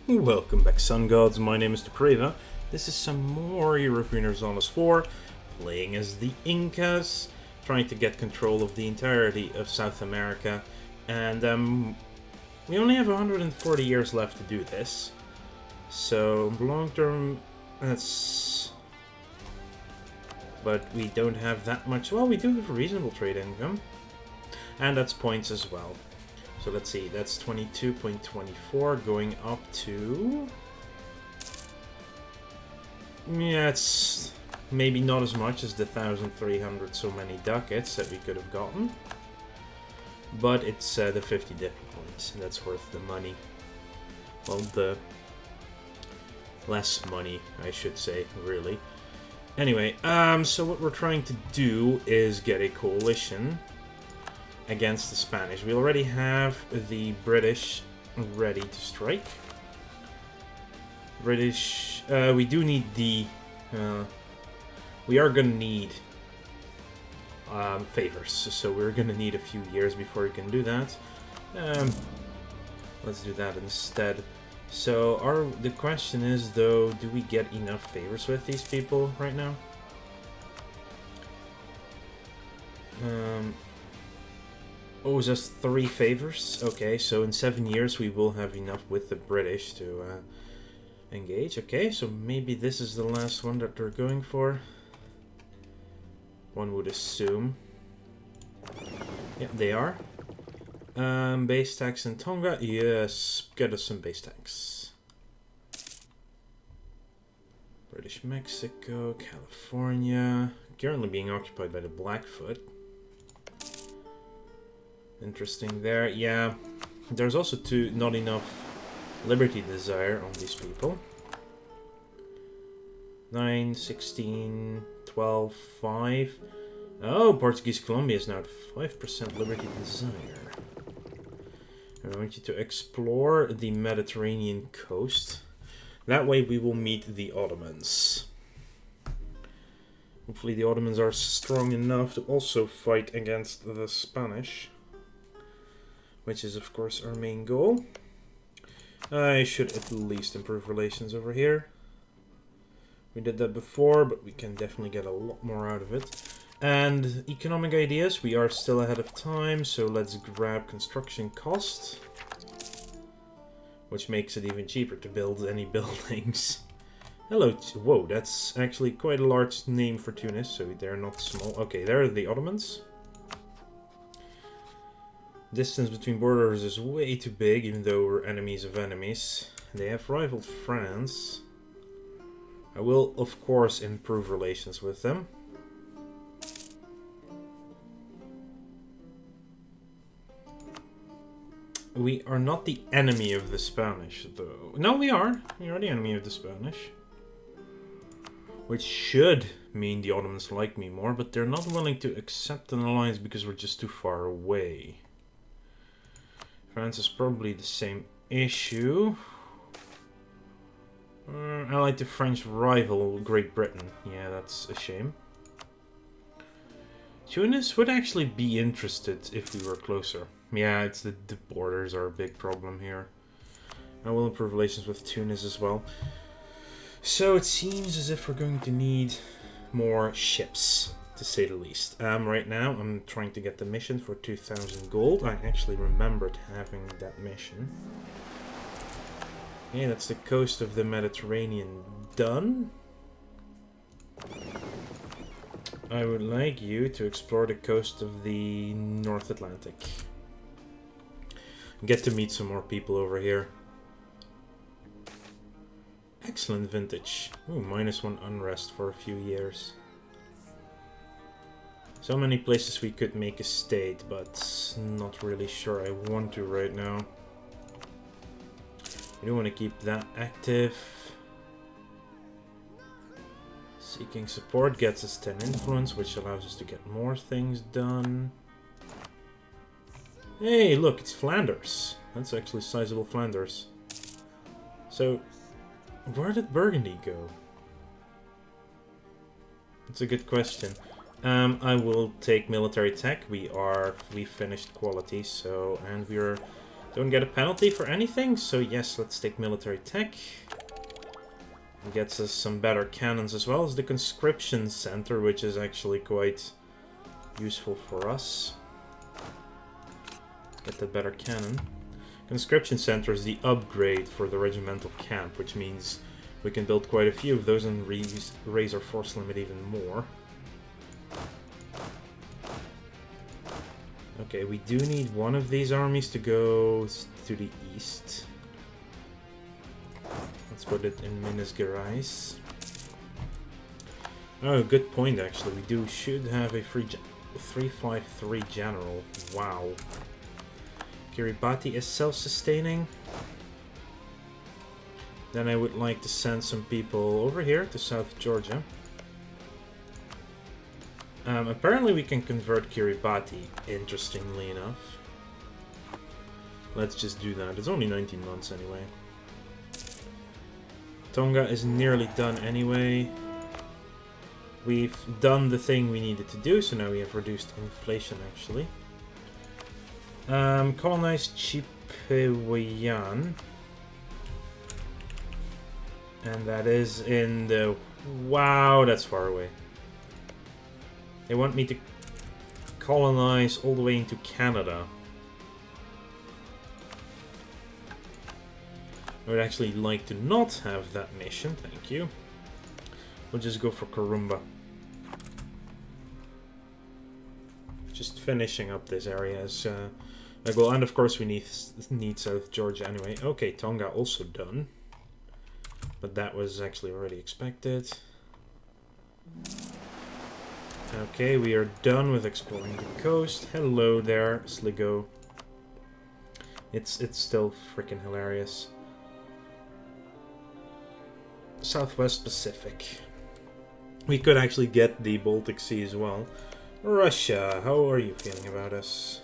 Welcome back, Sun Gods. My name is Depreva. This is some more European Universalis 4, playing as the Incas, trying to get control of the entirety of South America. And we only have 140 years left to do this. So, long term, that's... But we don't have that much. Well, we do have a reasonable trade income. And that's points as well. So let's see, that's 22.24 going up to... Yeah, it's maybe not as much as the 1,300 so many ducats that we could have gotten. But it's the 50 dip points, and that's worth the money. Well, the less money, I should say, really. Anyway, so what we're trying to do is get a coalition against the Spanish. We already have the British ready to strike. British, we do need the, we are gonna need favors, so we're gonna need a few years before we can do that. Let's do that instead. So the question is though, do we get enough favors with these people right now? Oh, just 3 favors? Okay, so in 7 years we will have enough with the British to engage. Okay, so maybe this is the last one that they're going for. One would assume. Yeah, they are. Base tax in Tonga? Yes, get us some base tax. British Mexico, California. Currently being occupied by the Blackfoot. Interesting there. Yeah, there's also not enough liberty desire on these people. 9, 16, 12, 5. Oh, Portuguese Colombia is now at 5% liberty desire. I want you to explore the Mediterranean coast. That way we will meet the Ottomans. Hopefully the Ottomans are strong enough to also fight against the Spanish. Which is, of course, our main goal. I should at least improve relations over here. We did that before, but we can definitely get a lot more out of it. And economic ideas, we are still ahead of time, so let's grab construction cost. Which makes it even cheaper to build any buildings. Hello, whoa, that's actually quite a large name for Tunis, so they're not small. Okay, there are the Ottomans. Distance between borders is way too big, even though we're enemies of enemies. They have rivaled France. I will, of course, improve relations with them. We are not the enemy of the Spanish, though. No, we are. We are the enemy of the Spanish. Which should mean the Ottomans like me more, but they're not willing to accept an alliance because we're just too far away. France is probably the same issue. Allied to French rival Great Britain. Yeah, that's a shame. Tunis would actually be interested if we were closer. Yeah, it's the borders are a big problem here. I will improve relations with Tunis as well. So it seems as if we're going to need more ships, to say the least. Right now, I'm trying to get the mission for 2,000 gold. I actually remembered having that mission. Okay, that's the coast of the Mediterranean done. I would like you to explore the coast of the North Atlantic. Get to meet some more people over here. Excellent vintage. Ooh, -1 unrest for a few years. So many places we could make a state, but not really sure I want to right now. We do want to keep that active. Seeking support gets us 10 influence, which allows us to get more things done. Hey, look, it's Flanders. That's actually sizable Flanders. So, where did Burgundy go? That's a good question. I will take military tech. We finished quality, so, and we're Don't get a penalty for anything, so yes, let's take military tech. It gets us some better cannons as well as the conscription center, which is actually quite useful for us. Get the better cannon. Conscription center is the upgrade for the regimental camp, which means we can build quite a few of those and raise our force limit even more. Okay, we do need one of these armies to go to the east. Let's put it in Minas Gerais. Oh, good point actually. We should have a 353 general. Wow. Kiribati is self-sustaining. Then I would like to send some people over here to South Georgia. Apparently we can convert Kiribati, interestingly enough. Let's just do that. It's only 19 months anyway. Tonga is nearly done anyway. We've done the thing we needed to do, so now we have reduced inflation actually. Colonize Chipewyan. And that is in the... Wow, that's far away. They want me to colonize all the way into Canada. I would actually like to not have that mission, thank you. We'll just go for Karumba. Just finishing up this area as a goal, and of course we need South Georgia anyway. Okay, Tonga also done. But that was actually already expected. Okay, we are done with exploring the coast. Hello there, Sligo. It's still freaking hilarious. Southwest Pacific. We could actually get the Baltic Sea as well. Russia, how are you feeling about us?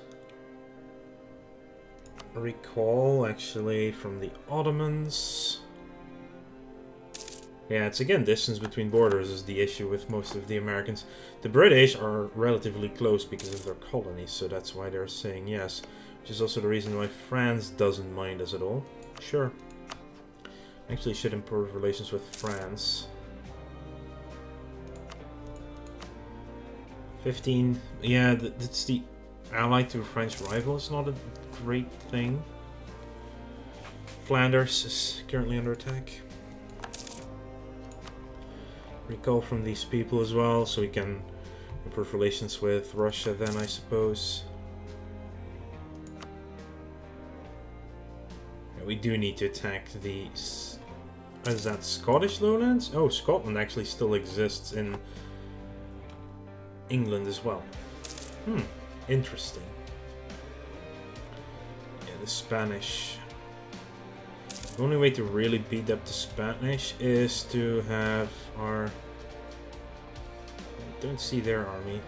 Recall, actually, from the Ottomans. Yeah, it's again distance between borders is the issue with most of the Americans. The British are relatively close because of their colonies, so that's why they're saying yes. Which is also the reason why France doesn't mind us at all. Sure. Actually should improve relations with France. 15. Yeah, that's the ally to a French rival. It's not a great thing. Flanders is currently under attack. Recall from these people as well, so we can improve relations with Russia then, I suppose. Yeah, we do need to attack the... Is that Scottish lowlands? Oh, Scotland actually still exists in England as well. Interesting. Yeah, the Spanish. The only way to really beat up the Spanish is to have our... I don't see their army.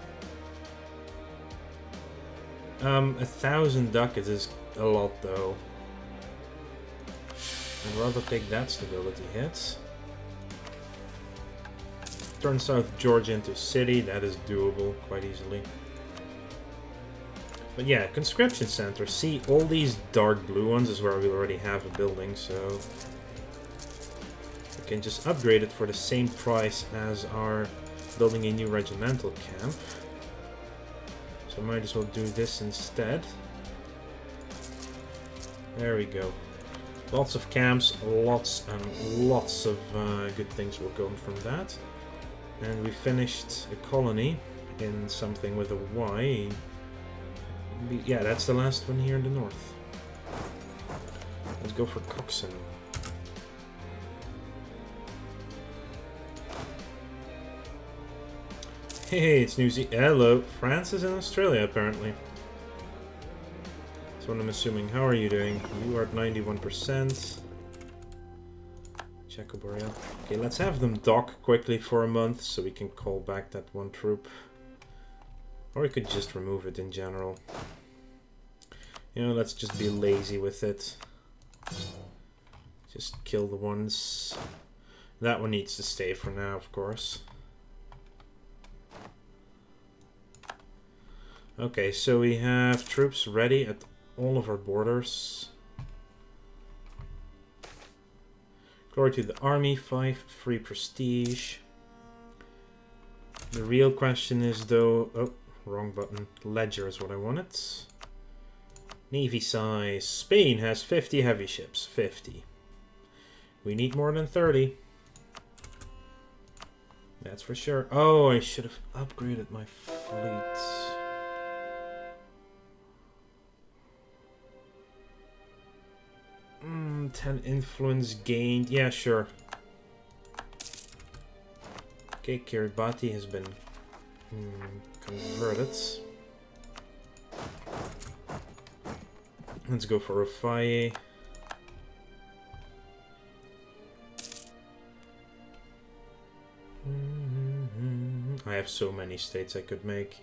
1,000 ducats is a lot though. I'd rather take that stability hit. Turn South Georgia into a city, that is doable quite easily. But yeah, conscription center. See, all these dark blue ones is where we already have a building, so we can just upgrade it for the same price as our building a new regimental camp. So might as well do this instead. There we go. Lots of camps, lots and lots of good things will come from that. And we finished a colony in something with a Y. Yeah, that's the last one here in the north. Let's go for Coxon. Hey, it's New Zealand. Hello. France is in Australia, apparently. That's what I'm assuming. How are you doing? You are at 91%. Boreal. Okay, let's have them dock quickly for a month so we can call back that one troop. Or we could just remove it in general. You know, let's just be lazy with it. Just kill the ones. That one needs to stay for now, of course. Okay, so we have troops ready at all of our borders. Glory to the army, 5 free prestige. The real question is though... Oh, wrong button. Ledger is what I wanted. Navy size. Spain has 50 heavy ships. 50. We need more than 30. That's for sure. Oh, I should have upgraded my fleet. 10 influence gained. Yeah, sure. Okay, Kiribati has been converted. Let's go for Rafai. I have so many states I could make.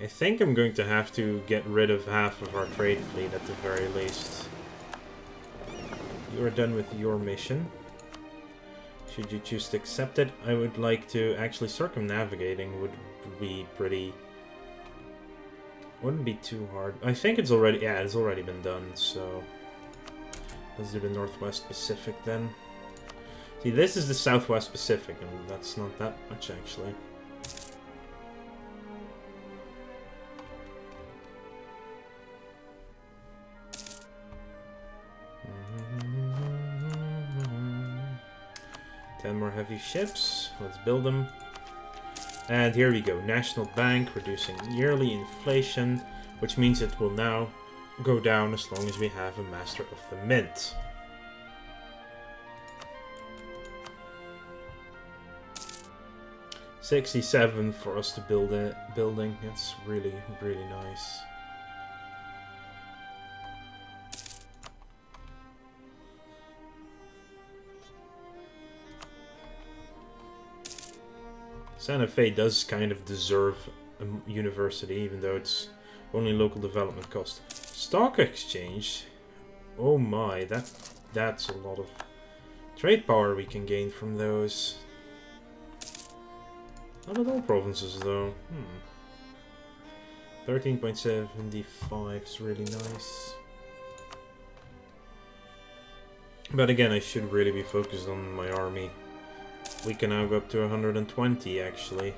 I think I'm going to have to get rid of half of our trade fleet at the very least. You are done with your mission. Should you choose to accept it, I would like to... Actually, circumnavigating would be pretty... Wouldn't be too hard. I think it's already... Yeah, it's already been done, so... Let's do the Northwest Pacific then. See, this is the Southwest Pacific, and that's not that much, actually. More heavy ships. Let's build them. And here we go. National Bank reducing yearly inflation, which means it will now go down as long as we have a master of the mint. $67 for us to build a building. That's really, really nice. Santa Fe does kind of deserve a university, even though it's only local development cost. Stock exchange? Oh my, that's a lot of trade power we can gain from those. Not at all provinces though. 13.75 is really nice. But again, I should really be focused on my army. We can now go up to 120, actually.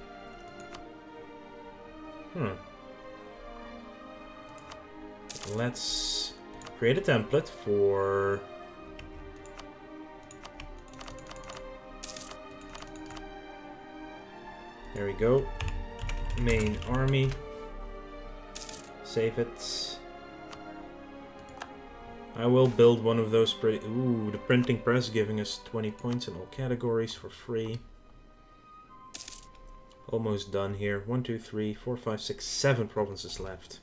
Let's create a template for... There we go. Main army. Save it. I will build one of those pretty... Ooh, the printing press giving us 20 points in all categories for free. Almost done here. 1, 2, 3, 4, 5, 6, 7 provinces left.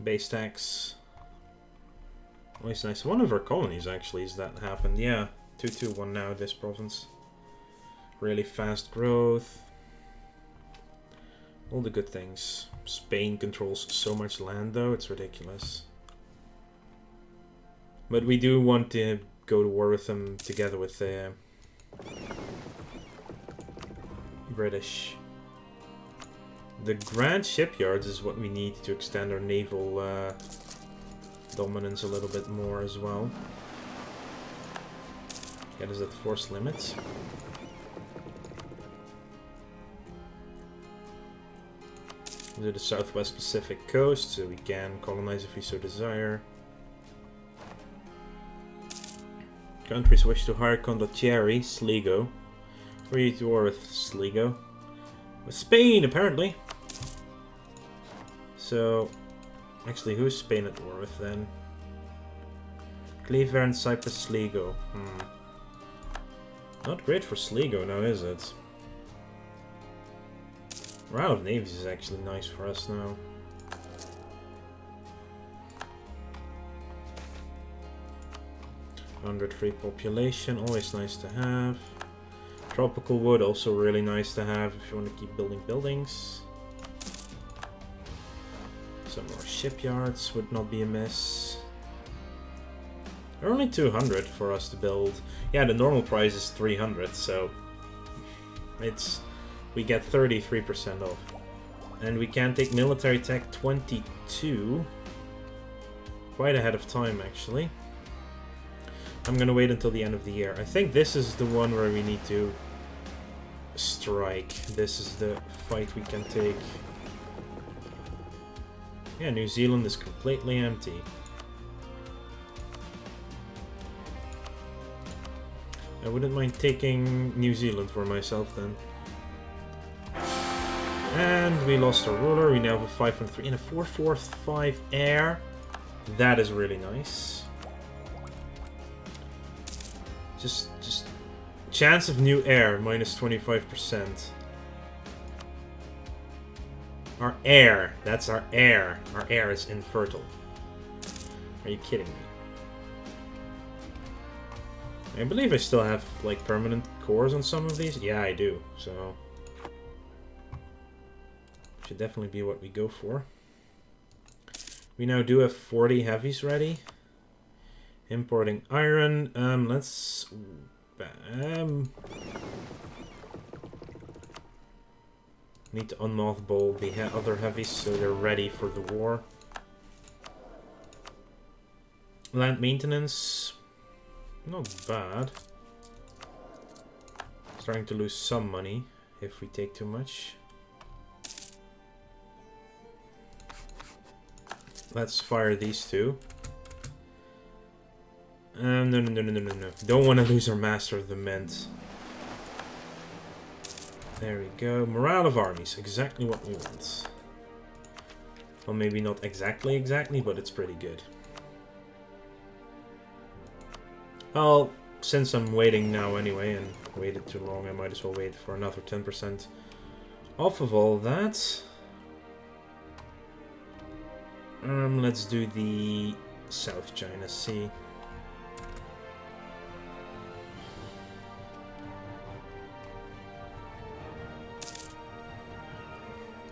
Base tax. Always nice. One of our colonies actually is that happened. Yeah, 221 now this province. Really fast growth. All the good things. Spain controls so much land though, it's ridiculous. But we do want to go to war with them together with the British. The Grand Shipyards is what we need to extend our naval dominance a little bit more as well. Get us at force limits. To the Southwest Pacific coast, so we can colonize if we so desire. Countries wish to hire condottieri, Sligo. We're at war with Sligo. With Spain, apparently. So, actually, who's Spain at war with then? Cleaver and Cyprus, Sligo. Not great for Sligo now, is it? We're out of navies is actually nice for us now. $100 free population, always nice to have. Tropical wood, also really nice to have if you want to keep building buildings. Some more shipyards would not be amiss. They're only 200 for us to build. Yeah, the normal price is 300, so We get 33% off. And we can take military tech 22. Quite ahead of time, actually. I'm gonna wait until the end of the year. I think this is the one where we need to strike. This is the fight we can take. Yeah, New Zealand is completely empty. I wouldn't mind taking New Zealand for myself then. And we lost our ruler. We now have a 5.3 and a 4.45 air. That is really nice. Just chance of new air, minus 25%. Our air, that's our air. Our air is infertile. Are you kidding me? I believe I still have, like, permanent cores on some of these. Yeah, I do, so... should definitely be what we go for. We now do have 40 heavies ready. Importing iron. Let's... need to unmothball the other heavies so they're ready for the war. Land maintenance. Not bad. Starting to lose some money if we take too much. Let's fire these two. No. Don't want to lose our Master of the Mint. There we go. Morale of armies. Exactly what we want. Well, maybe not exactly, but it's pretty good. Well, since I'm waiting now anyway, and waited too long, I might as well wait for another 10% off of all that. Let's do the South China Sea.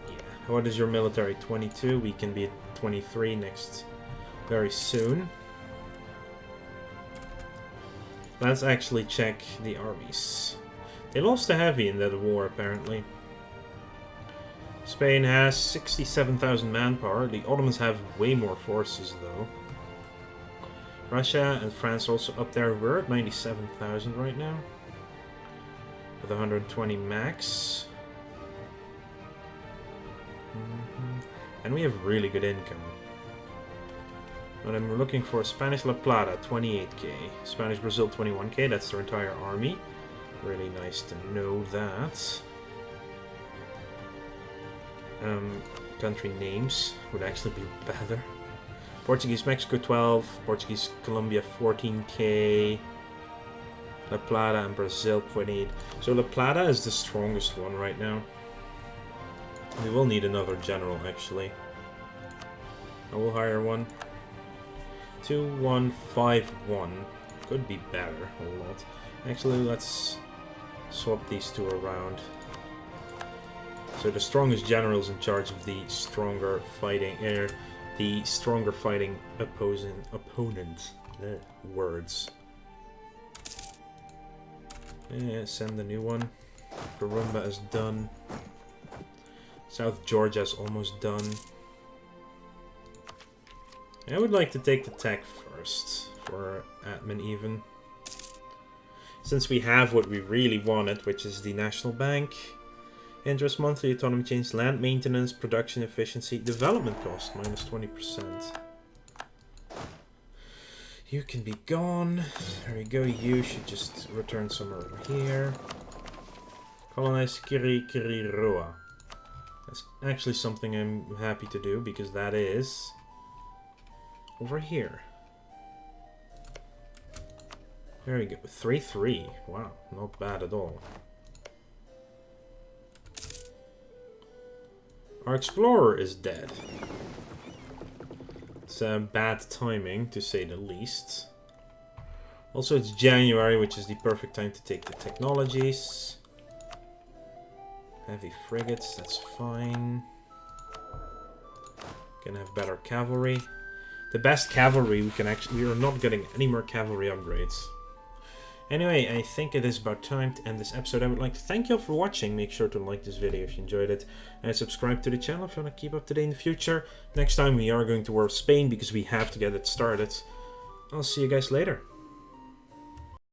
Yeah. What is your military? 22. We can be at 23 next very soon. Let's actually check the armies. They lost a heavy in that war, apparently. Spain has 67,000 manpower. The Ottomans have way more forces, though. Russia and France also up there. We're at 97,000 right now. With 120 max. And we have really good income. But I'm looking for Spanish La Plata, 28k. Spanish Brazil, 21k. That's their entire army. Really nice to know that. Country names would actually be better. Portuguese Mexico 12, Portuguese Colombia 14k, La Plata and Brazil 28. So La Plata is the strongest one right now. We will need another general actually. I will hire one. 2151 could be better a lot. Actually, let's swap these two around. So the strongest general is in charge of the stronger fighting opponent. Words. Yeah, send the new one. Garumba is done. South Georgia is almost done. I would like to take the tech first for admin even. Since we have what we really wanted, which is the National Bank. Interest, monthly autonomy change, land maintenance, production efficiency, development cost, minus 20%. You can be gone. There we go. You should just return somewhere over here. Colonize Kiriroa. That's actually something I'm happy to do, because that is over here. There we go. 3-3. Wow, not bad at all. Our explorer is dead. It's bad timing, to say the least. Also, it's January, which is the perfect time to take the technologies. Heavy frigates, that's fine. Can have better cavalry. The best cavalry we can actually... We are not getting any more cavalry upgrades. Anyway, I think it is about time to end this episode. I would like to thank you all for watching. Make sure to like this video if you enjoyed it. And subscribe to the channel if you want to keep up to date in the future. Next time we are going to war with Spain because we have to get it started. I'll see you guys later.